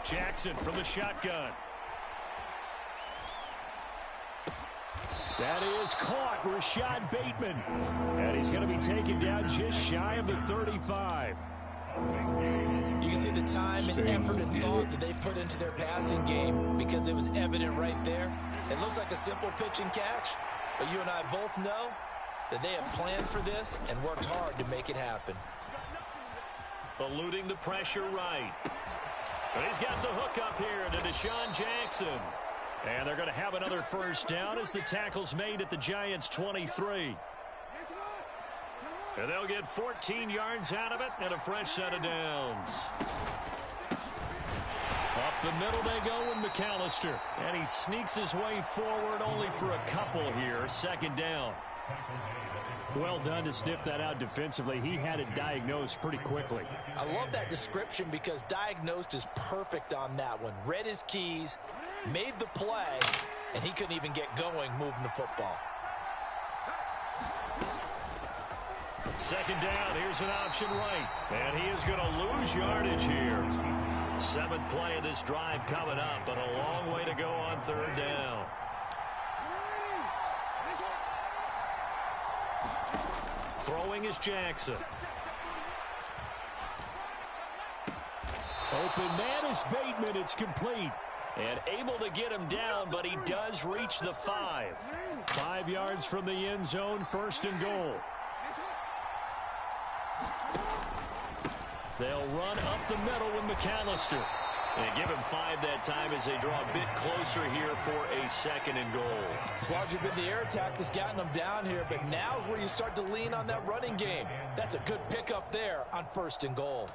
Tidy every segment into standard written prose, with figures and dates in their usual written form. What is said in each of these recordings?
Jackson from the shotgun. That is caught, Rashad Bateman. And he's going to be taken down just shy of the 35. You can see the time and effort and thought that they put into their passing game because it was evident right there. It looks like a simple pitch and catch, but you and I both know that they have planned for this and worked hard to make it happen. Eluding the pressure right. But he's got the hook up here to Deshaun Jackson. And they're going to have another first down as the tackle's made at the Giants' 23. And they'll get 14 yards out of it and a fresh set of downs. Up the middle they go with McAllister. And he sneaks his way forward only for a couple here. Second down. Well done to sniff that out defensively. He had it diagnosed pretty quickly. I love that description because diagnosed is perfect on that one. Read his keys, made the play, and he couldn't even get going moving the football. Second down, here's an option right. And he is going to lose yardage here. Seventh play of this drive coming up, but a long way to go on third down. Throwing is Jackson. Open man is Bateman. It's complete. And able to get him down, but he does reach the 5. 5 yards from the end zone, first and goal. They'll run up the middle with McAllister. And give him 5 that time as they draw a bit closer here for a second and goal. It's largely been the air attack that's gotten them down here, but now's where you start to lean on that running game. That's a good pickup there on first and goal.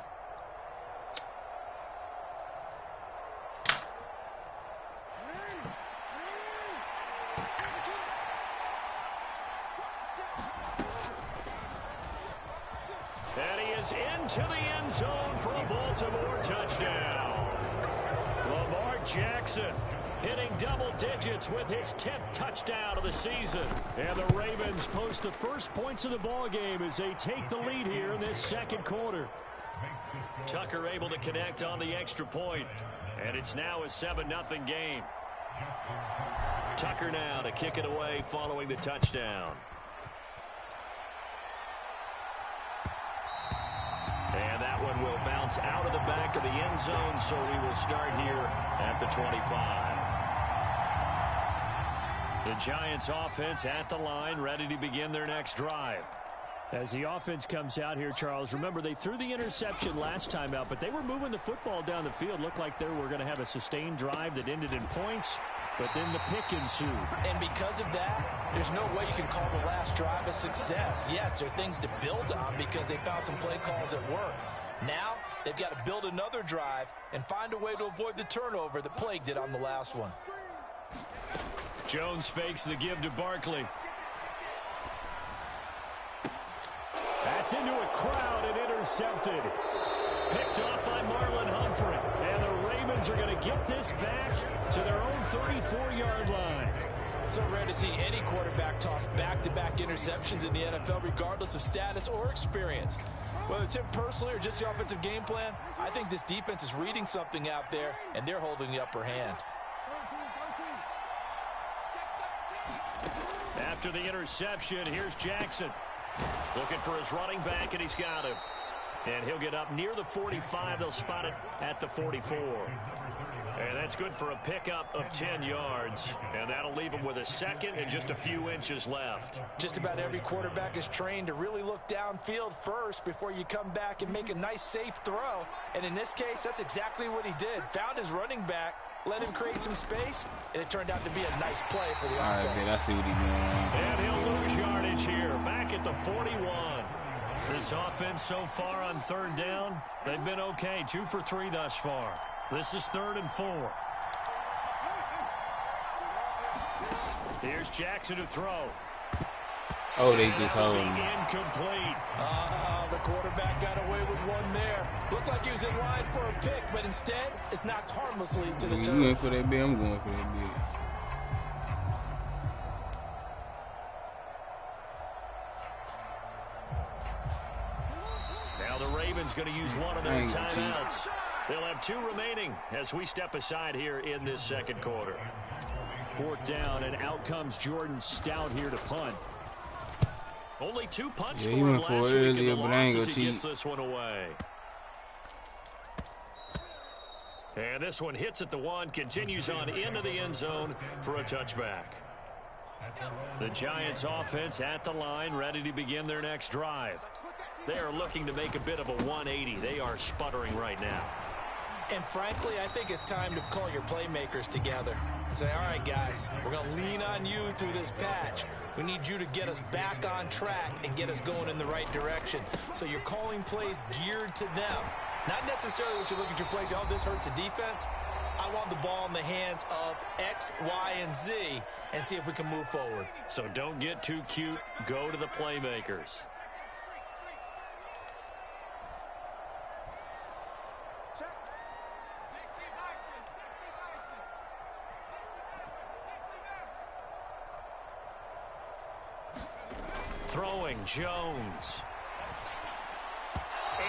And he is into the end zone for a Baltimore touchdown. Lamar Jackson hitting double digits with his 10th touchdown of the season. And the Ravens post the first points of the ball game as they take the lead here in this second quarter. Tucker able to connect on the extra point. And it's now a 7-0 game. Tucker now to kick it away following the touchdown. And that one will bounce out of the back of the end zone, so we will start here at the 25. The Giants offense at the line, ready to begin their next drive. As the offense comes out here, Charles, remember they threw the interception last time out, but they were moving the football down the field. Looked like they were going to have a sustained drive that ended in points, but then the pick ensued. And because of that, there's no way you can call the last drive a success. Yes, there are things to build on because they found some play calls at work. Now, they've got to build another drive and find a way to avoid the turnover that plagued it on the last one. Jones fakes the give to Barkley. That's into a crowd and intercepted. Picked off by Marlon Humphrey. And the Ravens are going to get this back to their own 34-yard line. So rare to see any quarterback toss back-to-back interceptions in the NFL, regardless of status or experience. Whether it's him personally or just the offensive game plan, I think this defense is reading something out there, and they're holding the upper hand. After the interception, here's Jackson. Looking for his running back, and he's got him. And he'll get up near the 45. They'll spot it at the 44. And that's good for a pickup of 10 yards. And that'll leave him with a second and just a few inches left. Just about every quarterback is trained to really look downfield first before you come back and make a nice, safe throw. And in this case, that's exactly what he did. Found his running back, let him create some space, and it turned out to be a nice play for the offense. All right, man, I see what he's doing. And he'll lose yardage here, back at the 41. This offense so far on third down, they've been okay. 2 for 3 thus far. This is 3rd and 4. Here's Jackson to throw. Oh, they just hold. Incomplete. The quarterback got away with one there. Looked like he was in line for a pick, but instead, it's knocked harmlessly to the turf. You went for that bit, I'm going for that bit. Now the Ravens going to use one of their timeouts. They'll have 2 remaining as we step aside here in this second quarter. 4th down, and out comes Jordan Stout here to punt. Only 2 punts for him last week in the loss as he gets this one away. And this one hits at the 1, continues on into the end zone for a touchback. The Giants offense at the line, ready to begin their next drive. They are looking to make a bit of a 180. They are sputtering right now. And frankly, I think it's time to call your playmakers together and say, all right, guys, we're going to lean on you through this patch. We need you to get us back on track and get us going in the right direction. So you're calling plays geared to them. Not necessarily what you look at your plays, oh, this hurts the defense. I want the ball in the hands of X, Y, and Z and see if we can move forward. So don't get too cute. Go to the playmakers. Throwing Jones.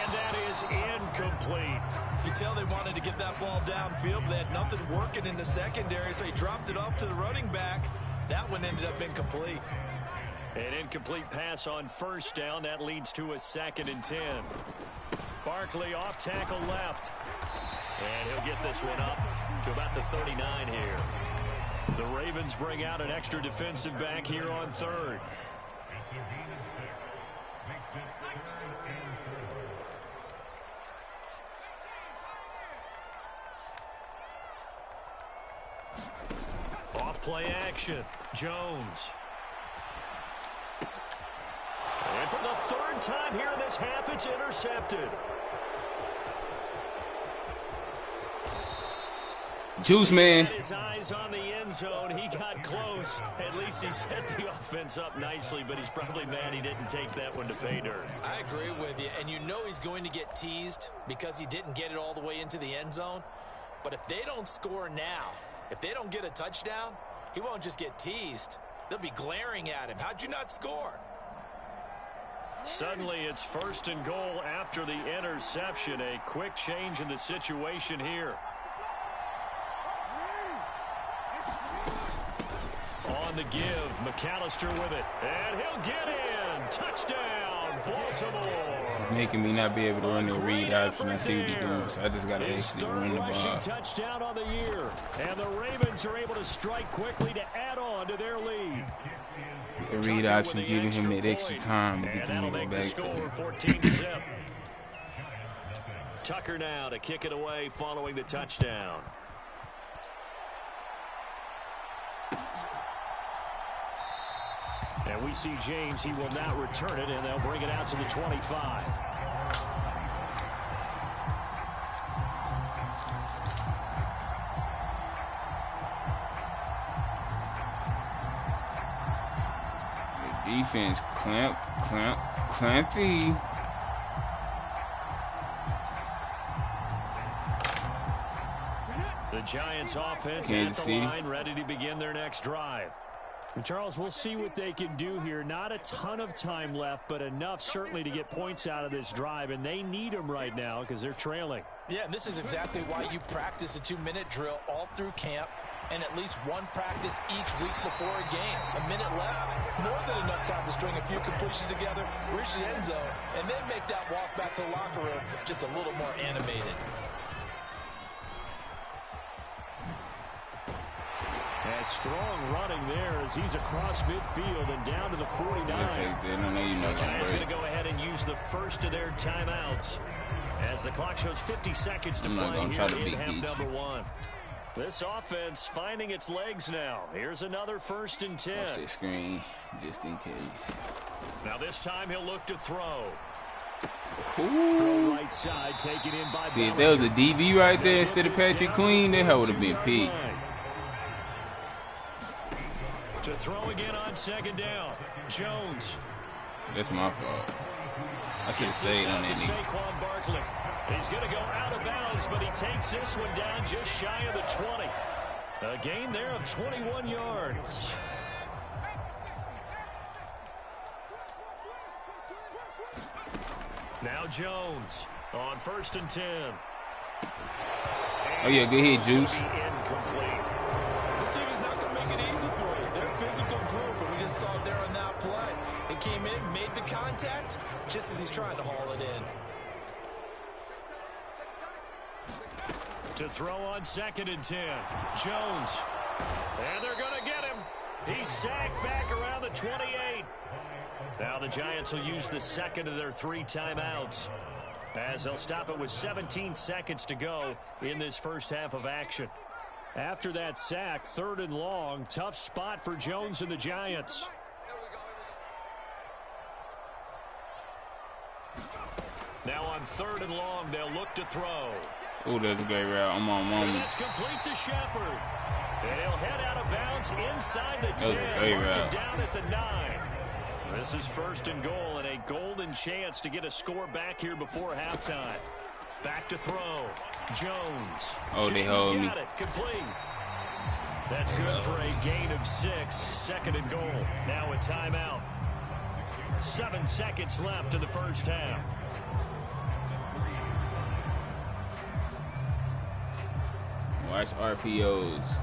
And that is incomplete. You can tell they wanted to get that ball downfield, but they had nothing working in the secondary, so he dropped it off to the running back. That one ended up incomplete. An incomplete pass on 1st down. That leads to a 2nd and 10. Barkley off tackle left. And he'll get this one up to about the 39 here. The Ravens bring out an extra defensive back here on 3rd. Off play action. Jones. And for the 3rd time here in this half, it's intercepted. Juice man. His eyes on the end zone. He got close. At least he set the offense up nicely, but he's probably mad he didn't take that one to pay dirt. I agree with you, and you know he's going to get teased because he didn't get it all the way into the end zone. But if they don't score now, if they don't get a touchdown, he won't just get teased. They'll be glaring at him. How'd you not score? Suddenly it's 1st and goal after the interception. A quick change in the situation here. On the give, McAllister with it. And he'll get in. Touchdown, Baltimore. Making me not be able to run the read option. I see what he's doing, so I just got to actually run the ball. Touchdown on the year. And the Ravens are able to strike quickly to add on to their lead. The read option giving him that extra time to get the nigga back there. 14-0. Tucker now to kick it away following the touchdown. And we see James, he will not return it, and they'll bring it out to the 25. The defense clampy. The Giants offense at the line, ready to begin their next drive. And Charles, we'll see what they can do here. Not a ton of time left, but enough certainly to get points out of this drive, and they need them right now because they're trailing. Yeah, and this is exactly why you practice a 2-minute drill all through camp and at least one practice each week before a game. A minute left, more than enough time to string a few completions together, reach the end zone, and then make that walk back to the locker room just a little more animated. And strong running there as he's across midfield and down to the 49. The Giants going to go ahead and use the first of their timeouts as the clock shows 50 seconds to play here in half number 1. This offense finding its legs now. Here's another 1st and 10. I'll say screen just in case. Now this time he'll look to throw. Ooh. Right side, taken in by See, if there was a DB right there instead of Patrick Queen, that would have been peak. To throw again on 2nd down. Jones. That's my fault. I should have stayed on that nigga. Barkley. He's going to go out of bounds, but he takes this one down just shy of the 20. A gain there of 21 yards. Now Jones on 1st and 10. Oh yeah, good hit, Juice. This team is not going to make it easy for you. They're a physical group, and we just saw it there on that play. They came in, made the contact, just as he's trying to haul it in. To throw on 2nd and 10. Jones. And they're going to get him. He's sacked back around the 28. Now the Giants will use the second of their 3 timeouts, as they'll stop it with 17 seconds to go in this first half of action. After that sack, 3rd and long, tough spot for Jones and the Giants. Now on 3rd and long, they'll look to throw. Oh, that's a great route. I'm on one. That's complete to Shepard. And he'll head out of bounds inside the 10. That was a great route. Down at the 9. This is 1st and goal, and a golden chance to get a score back here before halftime. Back to throw. Jones. Oh, they hold me. Got it. Complete. That's good for a gain of 6. 2nd and goal. Now a timeout. 7 seconds left in the first half. Watch RPOs.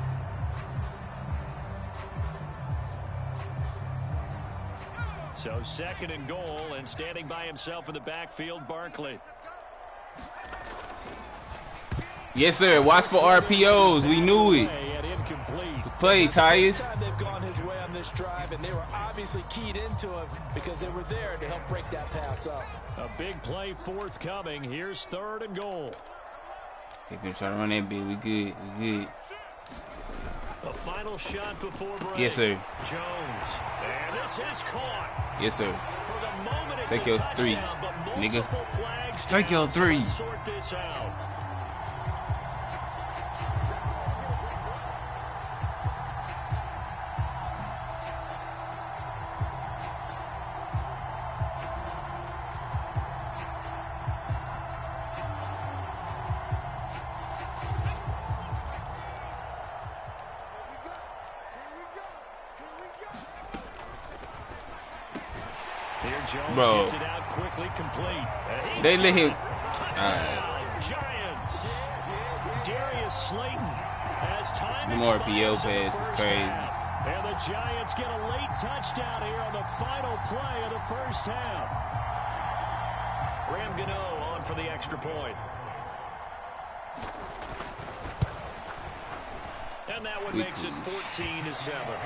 So 2nd and goal, and standing by himself in the backfield, Barkley. Yes, sir. Watch for RPOs. We knew it. Play, Tyus. They've gone his way on this drive, and they were obviously keyed into him because they were there to help break that pass up. A big play forthcoming. Here's 3rd and goal. If you're trying to run that bit, we good. We good. A final shot before break. Yes, sir. Jones. And this is caught. Yes, sir. For the moment, it's take your 3, nigga. Take your 3. Sort this out. Bro, gets it out quickly, complete. They let him. Giants. Darius Slayton has time. The more PO pass is crazy. And the Giants get a late touchdown here on the final play of the first half. Graham Gano on for the extra point. And that one makes it 14-7.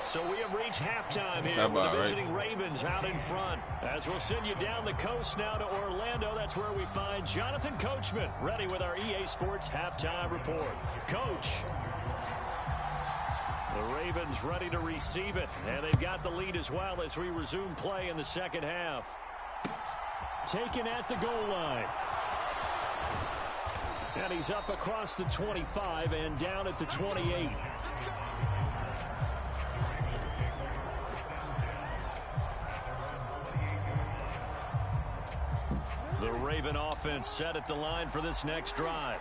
So we have reached halftime here with the visiting Ravens out in front. As we'll send you down the coast now to Orlando, that's where we find Jonathan Coachman ready with our EA Sports halftime report. Coach. The Ravens ready to receive it, and they've got the lead as well as we resume play in the second half. Taken at the goal line. And he's up across the 25 and down at the 28. The Raven offense set at the line for this next drive.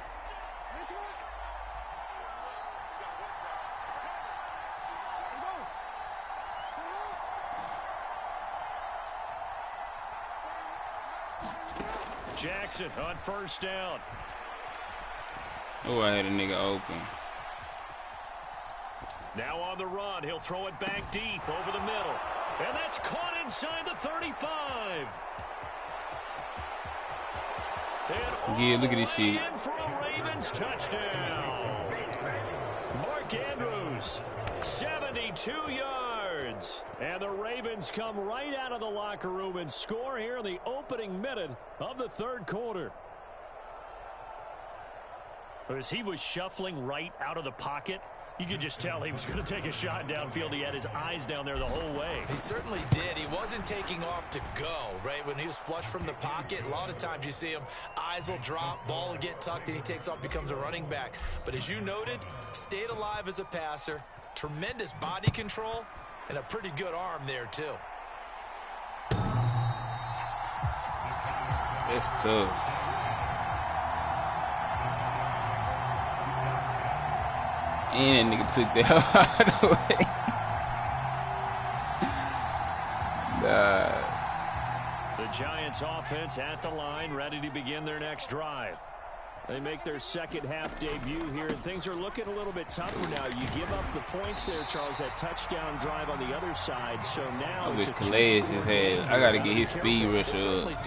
Jackson on first down. Oh, I had a nigga open. Now on the run, he'll throw it back deep over the middle. And that's caught inside the 35. Yeah, look at this shit. In for a Ravens touchdown. Mark Andrews, 72 yards. And the Ravens come right out of the locker room and score here in the opening minute of the third quarter. As he was shuffling right out of the pocket, you could just tell he was going to take a shot downfield. He had his eyes down there the whole way. He certainly did. He wasn't taking off to go, right? When he was flush from the pocket, a lot of times you see him, eyes will drop, ball will get tucked, and he takes off, becomes a running back. But as you noted, stayed alive as a passer, tremendous body control, and a pretty good arm there, too. It's tough. And nigga took that out of the way. Nah. The Giants offense at the line, ready to begin their next drive. They make their second half debut here, and things are looking a little bit tougher now. You give up the points there, Charles, that touchdown drive on the other side. So now I wish Calais just had. I gotta get his speed rush up.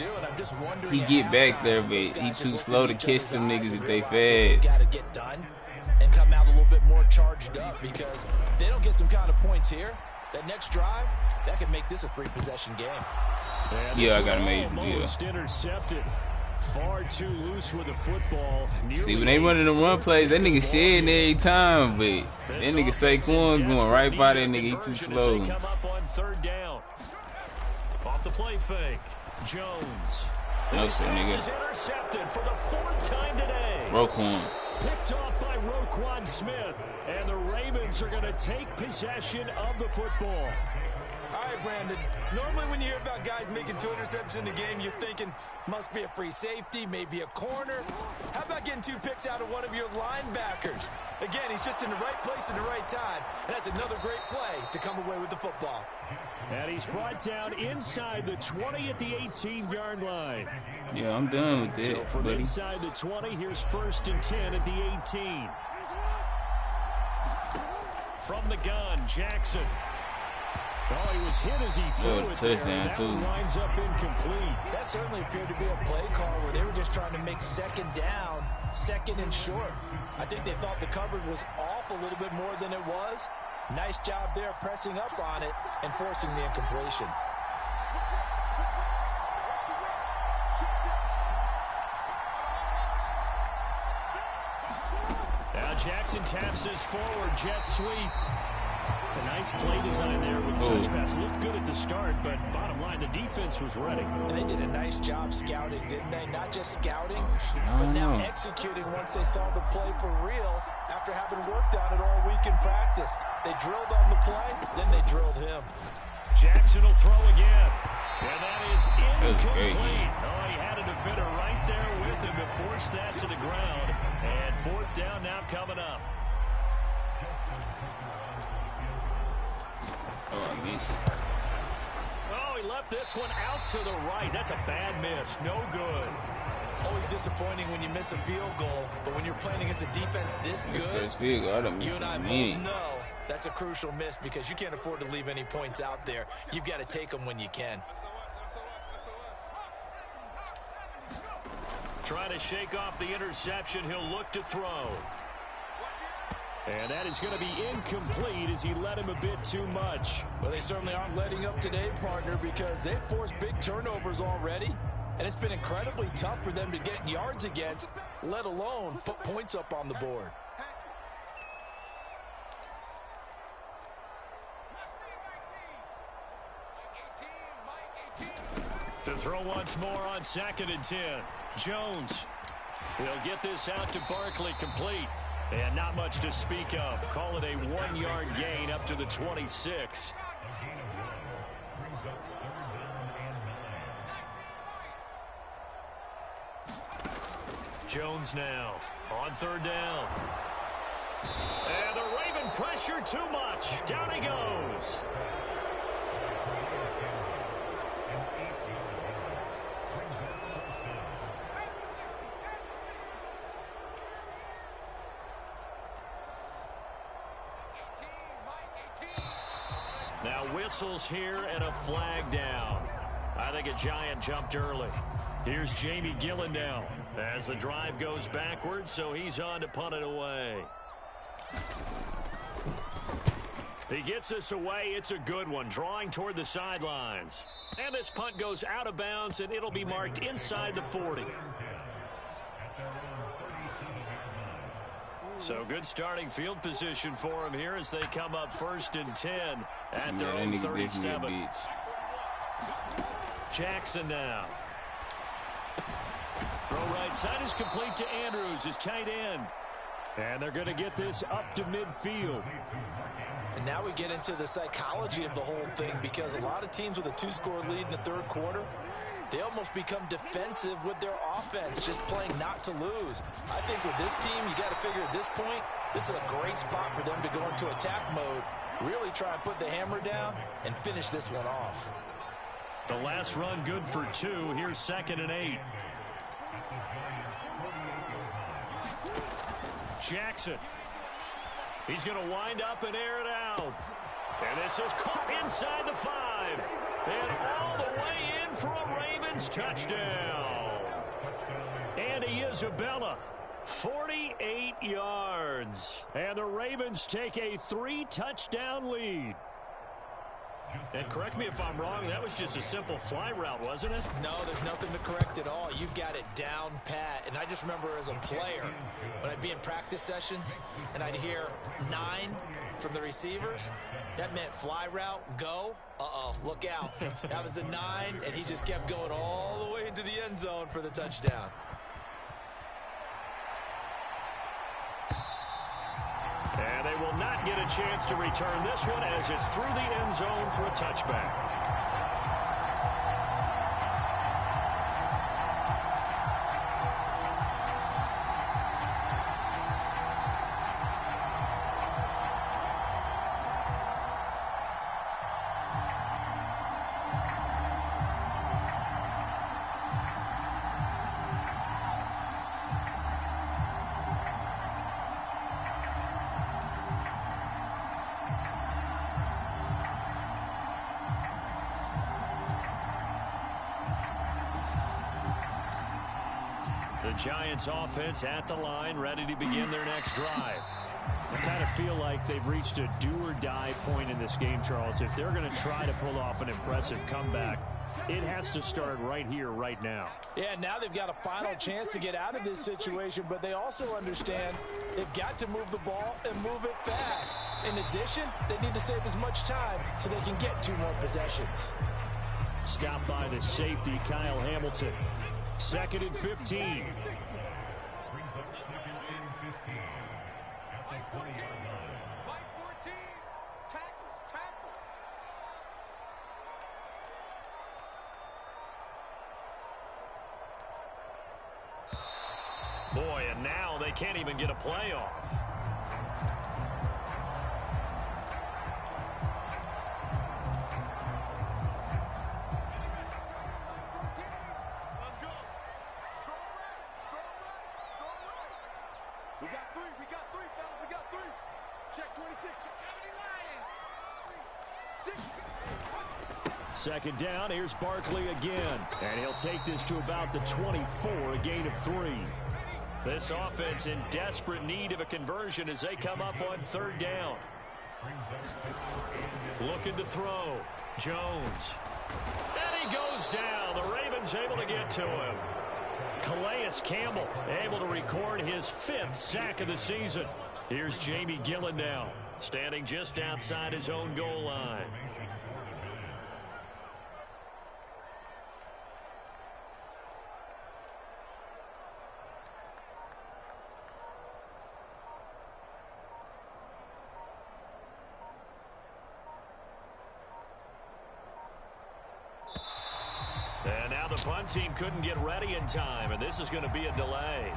He get back there, but he too slow to catch them niggas if they fast. Got to get done and come out a little bit more charged up, because if they don't get some kind of points here, that next drive, that could make this a 3-possession game. Yeah, I gotta make it. Intercepted. Far too loose with the football. See, when they running the run plays, that nigga shedding every time, but that nigga Saquon's going right by that nigga. He too slow. Come up on third down. Off the play fake. Jones. No, sir, nigga. Is intercepted for the 4th time today. Roquan. Picked off by Roquan Smith. And the Ravens are going to take possession of the football. All right, Brandon. Normally when you hear about guys making 2 interceptions in the game, you're thinking must be a free safety, maybe a corner. How about getting 2 picks out of one of your linebackers? Again, he's just in the right place at the right time. And that's another great play to come away with the football. And he's brought down inside the 20 at the 18-yard line. Yeah, I'm done with that, so from buddy. Inside the 20, here's 1st and 10 at the 18. From the gun, Jackson. Oh, he was hit as he threw it there. That one winds up incomplete. That certainly appeared to be a play call where they were just trying to make second down, second and short. I think they thought the coverage was off a little bit more than it was. Nice job there pressing up on it and forcing the incompletion. Now Jackson taps his forward jet sweep. A nice play design there with the touch pass. Looked good at the start, but bottom line, the defense was ready. And they did a nice job scouting, didn't they? Not just scouting, but now executing once they saw the play for real after having worked on it all week in practice. They drilled on the play, then they drilled him. Jackson will throw again. And that is incomplete. Oh, he had a defender right there with him to force that to the ground. And 4th down now coming up. Oh, I missed. Oh, he left this one out to the right. That's a bad miss. No good. Always disappointing when you miss a field goal, but when you're playing against a defense this good, you and I both know that's a crucial miss, because you can't afford to leave any points out there. You've got to take them when you can. Trying to shake off the interception. He'll look to throw. And that is going to be incomplete as he let him a bit too much. Well, they certainly aren't letting up today, partner, because they've forced big turnovers already. And it's been incredibly tough for them to get yards against, let alone put points up on the board. To throw once more on 2nd and 10. Jones. He'll get this out to Barkley, complete. And not much to speak of. Call it a 1-yard gain up to the 26. Jones now on 3rd down. And the Raven pressure too much. Down he goes. Now whistles here and a flag down. I think a giant jumped early. Here's Jamie Gillen now as the drive goes backwards, so he's on to punt it away. He gets this away. It's a good one, drawing toward the sidelines. And this punt goes out of bounds, and it'll be marked inside the 40. So good starting field position for him here as they come up 1st and 10 at their own 37. Jackson now. Throw right side is complete to Andrews, his tight end. And they're going to get this up to midfield. And now we get into the psychology of the whole thing, because a lot of teams with a 2-score lead in the 3rd quarter, they almost become defensive with their offense, just playing not to lose. I think with this team, you got to figure at this point, this is a great spot for them to go into attack mode, really try and put the hammer down and finish this one off. The last run good for 2. Here's 2nd and 8. Jackson. He's going to wind up and air it out. And this is caught inside the 5. And all the way in for a Ravens touchdown. Andy Isabella, 48 yards. And the Ravens take a 3-touchdown lead. And correct me if I'm wrong, that was just a simple fly route, wasn't it? No, there's nothing to correct at all. You've got it down pat. And I just remember as a player, when I'd be in practice sessions and I'd hear 9 from the receivers, that meant fly route, go. Uh-oh, look out. That was the 9, and he just kept going all the way into the end zone for the touchdown. And they will not get a chance to return this one as it's through the end zone for a touchback. The Giants offense at the line, ready to begin their next drive. I kind of feel like they've reached a do-or-die point in this game, Charles. If they're going to try to pull off an impressive comeback, it has to start right here, right now. Yeah, now they've got a final chance to get out of this situation, but they also understand they've got to move the ball and move it fast. In addition, they need to save as much time so they can get 2 more possessions. Stopped by the safety, Kyle Hamilton. 2nd and 15. Boy, and now they can't even get a play off. Second down, here's Barkley again. And he'll take this to about the 24, a gain of 3. This offense in desperate need of a conversion as they come up on 3rd down. Looking to throw. Jones. And he goes down. The Ravens able to get to him. Calais Campbell able to record his 5th sack of the season. Here's Jamie Gillen now, standing just outside his own goal line. And now the punt team couldn't get ready in time, and this is going to be a delay.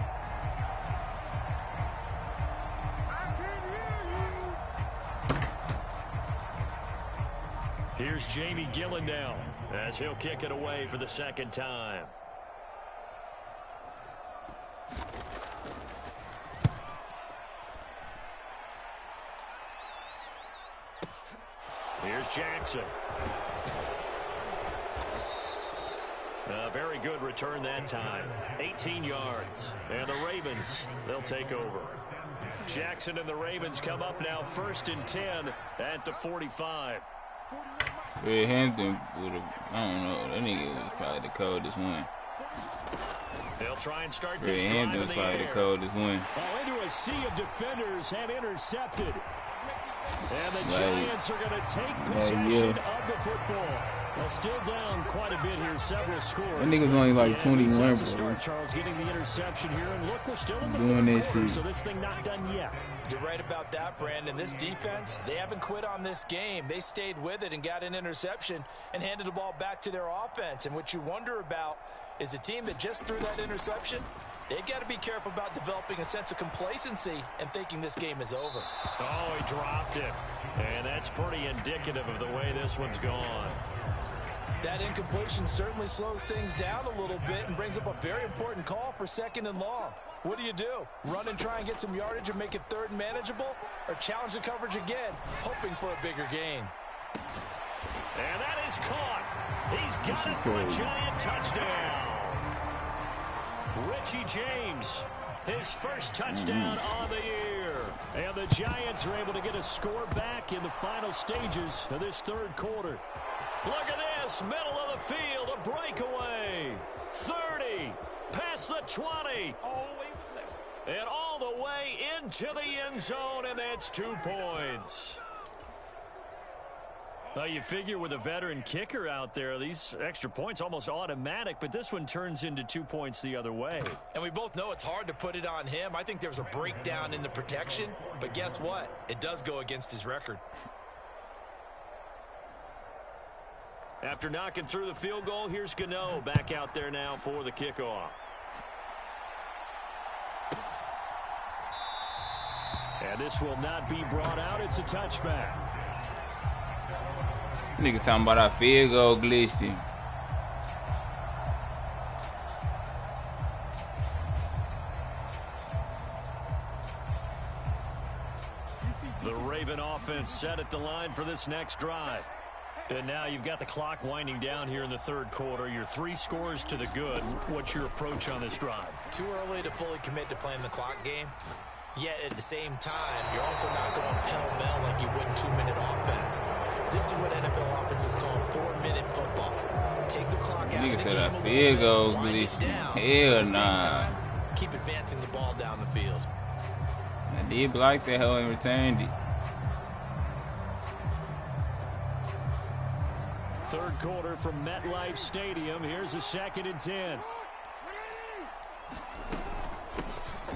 Here's Jamie Gillen now as he'll kick it away for the 2nd time. Here's Jackson. A very good return that time. 18 yards. And the Ravens, they'll take over. Jackson and the Ravens come up now 1st and 10 at the 45. Red Hampton would have, I don't know, that nigga was probably the coldest one. They'll try and start Red this drive Hampton in was the probably air. the coldest one. Into a sea of defenders and intercepted. And the Giants are going to take possession of the football. Well, still down quite a bit here, several scores. That nigga's only like 21, bro. Start, Charles getting the interception here, and look, we're still in the doing third this quarter, shit. so this thing not done yet. You're right about that, Brandon. This defense, they haven't quit on this game. They stayed with it and got an interception and handed the ball back to their offense. And what you wonder about is the team that just threw that interception, they've got to be careful about developing a sense of complacency and thinking this game is over. Oh, he dropped it. And that's pretty indicative of the way this one's gone. That incompletion certainly slows things down a little bit and brings up a very important call for 2nd and long. What do? Run and try and get some yardage and make it third and manageable? Or challenge the coverage again, hoping for a bigger gain? And that is caught. He's got it for a giant touchdown. Richie James, his first touchdown on the year. And the Giants are able to get a score back in the final stages of this third quarter. Look at this, middle of the field, a breakaway. 30, past the 20. And all the way into the end zone, and that's 2 points. Well, you figure with a veteran kicker out there, these extra points almost automatic, but this one turns into 2 points the other way. And we both know it's hard to put it on him. I think there was a breakdown in the protection, but guess what? It does go against his record. After knocking through the field goal, here's Gano back out there now for the kickoff. And this will not be brought out. It's a touchback. Nigga talking about our field goal glitching. The Raven offense set at the line for this next drive. And now you've got the clock winding down here in the third quarter. Your 3 scores to the good. What's your approach on this drive? Too early to fully commit to playing the clock game. Yet at the same time, you're also not going pell-mell like you would in 2-minute offense. This is what NFL offenses call 4-minute football. Take the clock out. Nigga said a field goal glitching. Hell nah. Keep advancing the ball down the field. I did block that hoe and returned it. Third quarter from MetLife Stadium. Here's a 2nd and 10.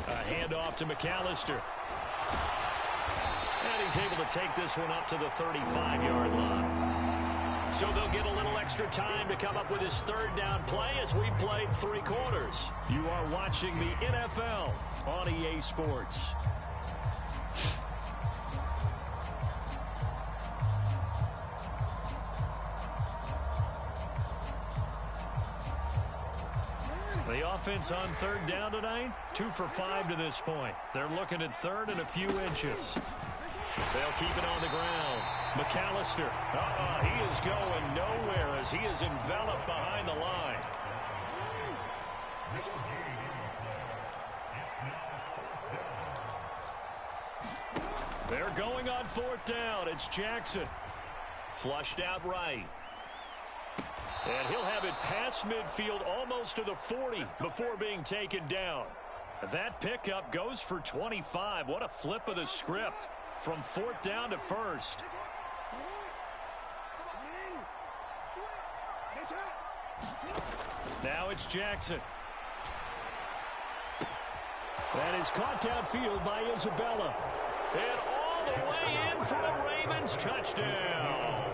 A handoff to McAllister. And he's able to take this one up to the 35-yard line. So they'll get a little extra time to come up with his third down play as we played 3 quarters. You are watching the NFL on EA Sports. The offense on third down tonight, 2 for 5 to this point. They're looking at third and a few inches. They'll keep it on the ground. McAllister, he is going nowhere as he is enveloped behind the line. They're going on 4th down. It's Jackson. Flushed out right. And he'll have it past midfield almost to the 40 before being taken down. That pickup goes for 25. What a flip of the script from 4th down to 1st. Now it's Jackson. That is caught downfield by Isabella. And all the way in for the Ravens touchdown.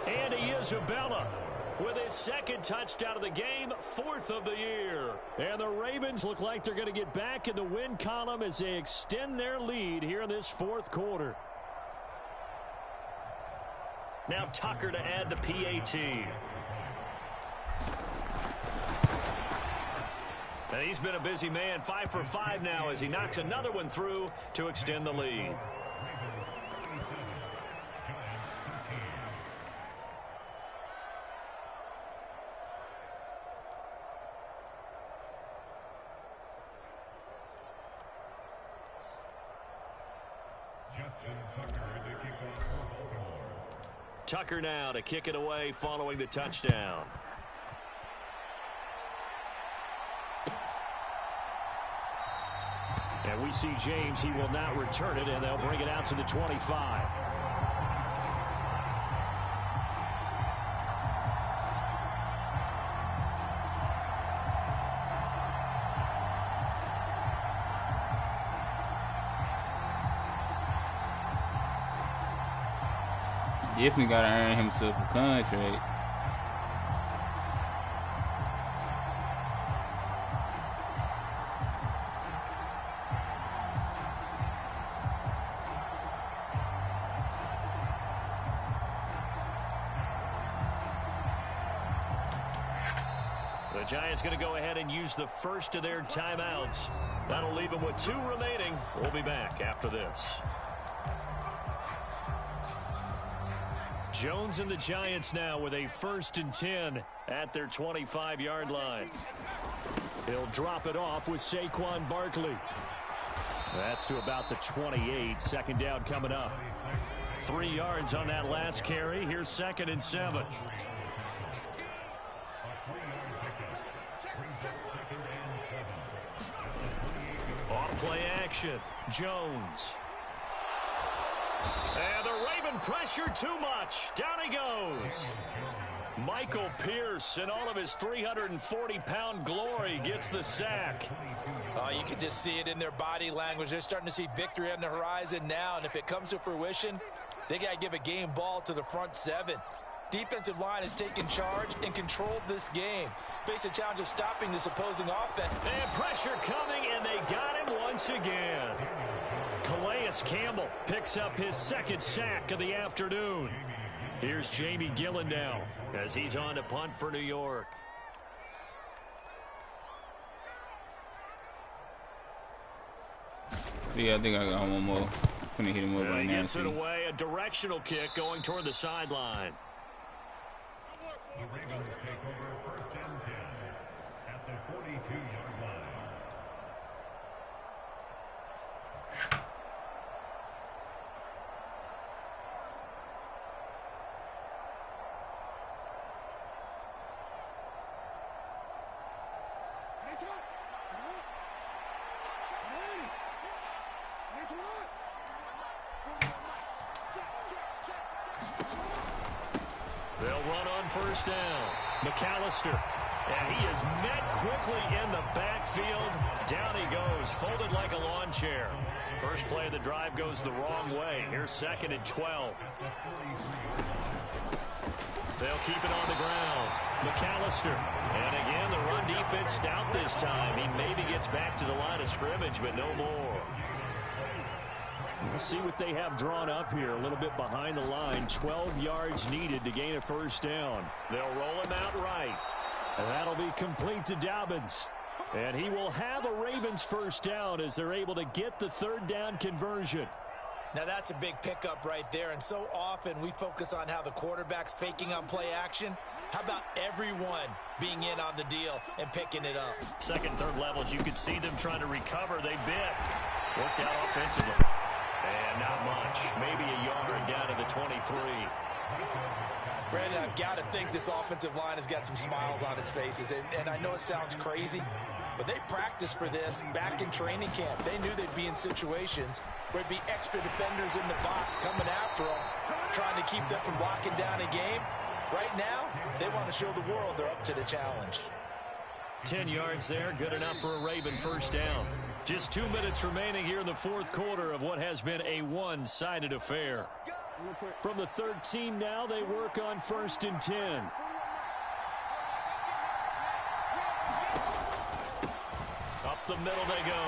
Andy Isabella with his 2nd touchdown of the game, 4th of the year. And the Ravens look like they're going to get back in the win column as they extend their lead here in this 4th quarter. Now Tucker to add the PAT. And he's been a busy man, 5 for 5 now as he knocks another one through to extend the lead. Tucker now to kick it away following the touchdown. And we see James, he will not return it, and they'll bring it out to the 25. Definitely got to earn himself a contract. The The Giants going to go ahead and use the first of their timeouts. That'll leave them with 2 remaining. We'll be back after this. Jones and the Giants now with a 1st and 10 at their 25-yard line. He'll drop it off with Saquon Barkley. That's to about the 28. 2nd down coming up. 3 yards on that last carry. Here's 2nd and 7. Off play action. Jones. And the Raven pressure too much. Down he goes. Michael Pierce, in all of his 340-pound glory, gets the sack. Oh, you can just see it in their body language. They're starting to see victory on the horizon now, and if it comes to fruition, they got to give a game ball to the front 7. Defensive line has taken charge and controlled this game. Face a challenge of stopping this opposing offense. And pressure coming, and they got him once again. Calais Campbell picks up his 2nd sack of the afternoon. Here's Jamie Gillen now as he's on to punt for New York. Yeah, I think I got one more. Gonna hit him over right now. Gets it away, a directional kick going toward the sideline. The Ravens take over 1st and 10 at the 42-yard line. They'll run on 1st down. McAllister. And he is met quickly in the backfield. Down he goes, folded like a lawn chair. First play of the drive goes the wrong way. Here's 2nd and 12. They'll keep it on the ground. McAllister. And again, the run defense stout this time. He maybe gets back to the line of scrimmage, but no more. We'll see what they have drawn up here. A little bit behind the line. 12 yards needed to gain a 1st down. They'll roll him out right. And that'll be complete to Dobbins. And he will have a Ravens 1st down as they're able to get the 3rd down conversion. Now that's a big pickup right there, and so often we focus on how the quarterback's faking on play action. How about everyone being in on the deal and picking it up? 2nd, 3rd levels, you could see them trying to recover. They bit. Worked out offensively. And not much. Maybe a yard down to the 23. Brandon, I've got to think this offensive line has got some smiles on its faces. And I know it sounds crazy, but they practiced for this back in training camp. They knew they'd be in situations where there'd be extra defenders in the box coming after them, trying to keep them from locking down a game. Right now, they want to show the world they're up to the challenge. 10 yards there, good enough for a Raven 1st down. Just 2 minutes remaining here in the 4th quarter of what has been a one-sided affair. From the 13 now, they work on 1st and 10. Up the middle they go.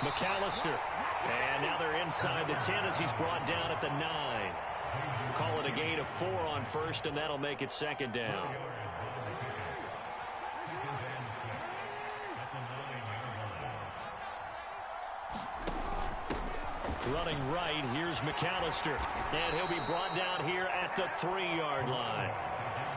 McAllister. And now they're inside the 10 as he's brought down at the 9. Call it a gain of 4 on 1st, and that'll make it 2nd down. Running right, here's McAllister. And he'll be brought down here at the 3-yard line.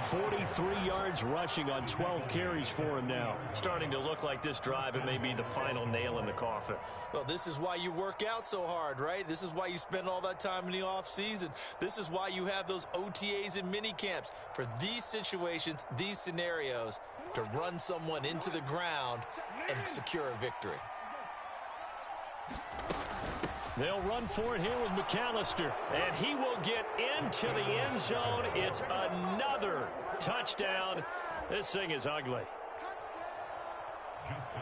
43 yards rushing on 12 carries for him now. Starting to look like this drive, it may be the final nail in the coffin. Well, this is why you work out so hard, right? This is why you spend all that time in the offseason. This is why you have those OTAs and mini camps. For these situations, these scenarios, to run someone into the ground and secure a victory. They'll run for it here with McAllister, and he will get into the end zone. It's another touchdown. This thing is ugly.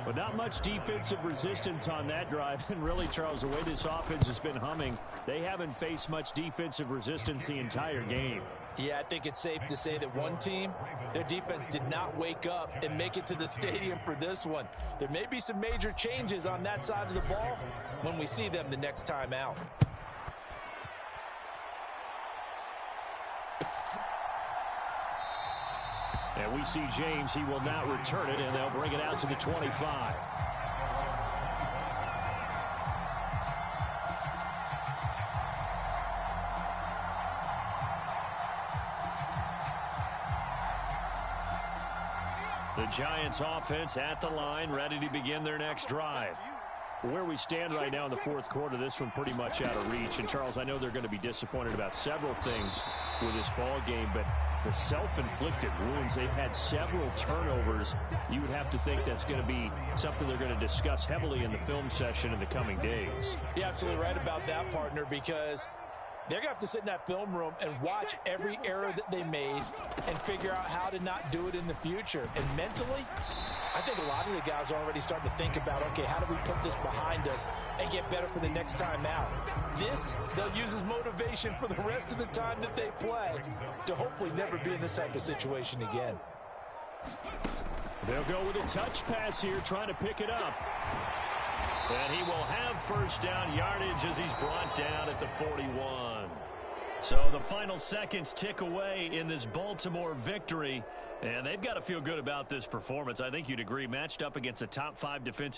But not much defensive resistance on that drive. And really, Charles, the way this offense has been humming, they haven't faced much defensive resistance the entire game. Yeah, I think it's safe to say that one team, their defense did not wake up and make it to the stadium for this one. There may be some major changes on that side of the ball when we see them the next time out. And we see James, he will not return it, and they'll bring it out to the 25. The Giants offense at the line, ready to begin their next drive. Where we stand right now in the fourth quarter, this one pretty much out of reach. And, Charles, I know they're going to be disappointed about several things with this ball game, but the self-inflicted wounds, they've had several turnovers. You would have to think that's going to be something they're going to discuss heavily in the film session in the coming days. You're absolutely right about that, partner, because they're going to have to sit in that film room and watch every error that they made and figure out how to not do it in the future. And mentally, I think a lot of the guys are already starting to think about, okay, how do we put this behind us and get better for the next time out? This, they'll use as motivation for the rest of the time that they play to hopefully never be in this type of situation again. They'll go with a touch pass here, trying to pick it up. And he will have first down yardage as he's brought down at the 41. So the final seconds tick away in this Baltimore victory. And they've got to feel good about this performance. I think you'd agree, matched up against a top 5 defensive